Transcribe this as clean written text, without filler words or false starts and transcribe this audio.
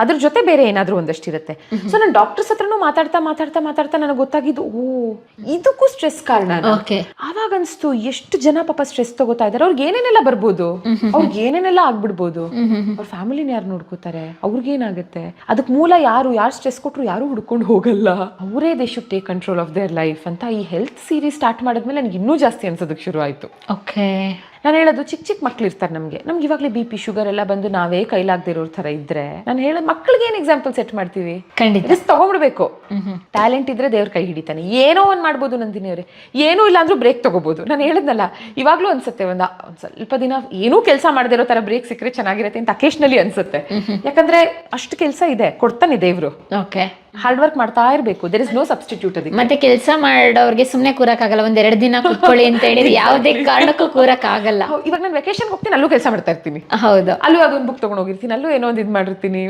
ಅದ್ರ ಜೊತೆ ಬೇರೆ ಏನಾದ್ರೂ ಒಂದಷ್ಟಿರುತ್ತೆ. ಸೊ ನಾನು ಡಾಕ್ಟರ್ಸ್ ಹತ್ರನೂ ಮಾತಾಡ್ತಾ ನನಗೆ ಗೊತ್ತಾಗಿದ್ದು, ಓ ಇದಕ್ಕೂ ಸ್ಟ್ರೆಸ್ ಕಾರಣ. ಆವಾಗ ಅನ್ಸ್ತು ಎಷ್ಟು ಜನ ಪಾಪ ಸ್ಟ್ರೆಸ್ ತಗೋತಾ ಇದಾರೆ, ಅವ್ರಿಗೆ ಏನೇನೆಲ್ಲ ಬರ್ಬೋದು, ಅವ್ರಿಗೆ ಏನೇನೆಲ್ಲ ಆಗ್ಬಿಡ್ಬೋದು, ಅವ್ರ ಫ್ಯಾಮಿಲಿನ ಯಾರು ನೋಡ್ಕೋತಾರೆ, ಅವ್ರಿಗೇನಾಗುತ್ತೆ, ಅದಕ್ಕೆ ಮೂಲ ಯಾರು ಸ್ಟ್ರೆಸ್ ಕೊಟ್ರು ಯಾರು ಹುಡ್ಕೊಂಡು ಹೋಗಲ್ಲ, ಅವರೇ they should take control of their life ಅಂತ ಈ ಹೆಲ್ತ್ ಸೀರೀಸ್ ಸ್ಟಾರ್ಟ್ ಮಾಡಿದ್ಮೇಲೆ ನನಗೆ ಇನ್ನೂ ಜಾಸ್ತಿ ಅನ್ಸೋದಕ್ಕೆ ಶುರು ಆಯ್ತು. ನಾನು ಹೇಳೋದು ಚಿಕ್ಕ ಮಕ್ಳು ಇರ್ತಾರೆ, ನಮ್ಗೆ ಇವಾಗಲೇ BP ಶುಗರ್ ಎಲ್ಲ ಬಂದು ನಾವೇ ಕೈಲಾಗದಿರೋ ತರ ಇದ್ರೆ, ನಾನು ಹೇಳೋದು ಮಕ್ಳಿಗೆ ಏನ್ ಎಕ್ಸಾಂಪಲ್ ಸೆಟ್ ಮಾಡ್ತೀವಿ, ರಿಸ್ಕ್ ತಗೊಂಡ್ಬಿಡ್ಬೇಕು. ಟ್ಯಾಲೆಂಟ್ ಇದ್ರೆ ದೇವ್ರ ಕೈ ಹಿಡಿತಾನೆ, ಏನೋ ಒಂದ್ ಮಾಡ್ಬೋದು. ನಂದಿನಿ ಅವ್ರೆ, ಏನೂ ಇಲ್ಲ ಅಂದ್ರೂ ಬ್ರೇಕ್ ತಗೋಬಹುದು. ನಾನು ಹೇಳಿದ್ನಲ್ಲ, ಇವಾಗ್ಲೂ ಅನ್ಸುತ್ತೆ ಒಂದ್ ಸ್ವಲ್ಪ ದಿನ ಏನೂ ಕೆಲಸ ಮಾಡದಿರೋ ತರ ಬ್ರೇಕ್ ಸಿಕ್ಕರೆ ಚೆನ್ನಾಗಿರುತ್ತೆ ಅಂತ ಅಕೇಶನಲಿ ಅನ್ಸುತ್ತೆ. ಯಾಕಂದ್ರೆ ಅಷ್ಟು ಕೆಲಸ ಇದೆ, ಕೊಡ್ತಾನೆ ದೇವ್ರು. ಹಾರ್ಡ್ ವರ್ಕ್ ಮಾಡ್ತಾ ಇರ್ಬೇಕು. There is no substitute. ಅದಕ್ಕೆ ಮತ್ತೆ ಕೆಲಸ ಮಾಡೋರ್ಗೆ ಸುಮ್ನೆ ಕೂರಕ್ಕಾಗಲ್ಲ, ಒಂದೆರಡು ದಿನ ಕುತ್ಕೊಳ್ಳಿ ಅಂತ ಹೇಳಿ ಯಾವುದೇ ಕಾರಣಕ್ಕೂ ಕೂರಕ್ ಆಗಲ್ಲ. ಇವಾಗ ನಾನು ವೆಕೇಶನ್ ಹೋಗ್ತೀನಿ, ಅಲ್ಲೂ ಕೆಲಸ ಮಾಡ್ತಾ ಇರ್ತೀನಿ. ಹೌದು, ಅಲ್ಲೂ ಅದೊಂದು ಬುಕ್ ತಗೊಂಡ್ ಹೋಗಿರ್ತೀನಿ, ಅಲ್ಲೂ ಏನೋ ಒಂದು ಇದು ಮಾಡಿರ್ತೀನಿ.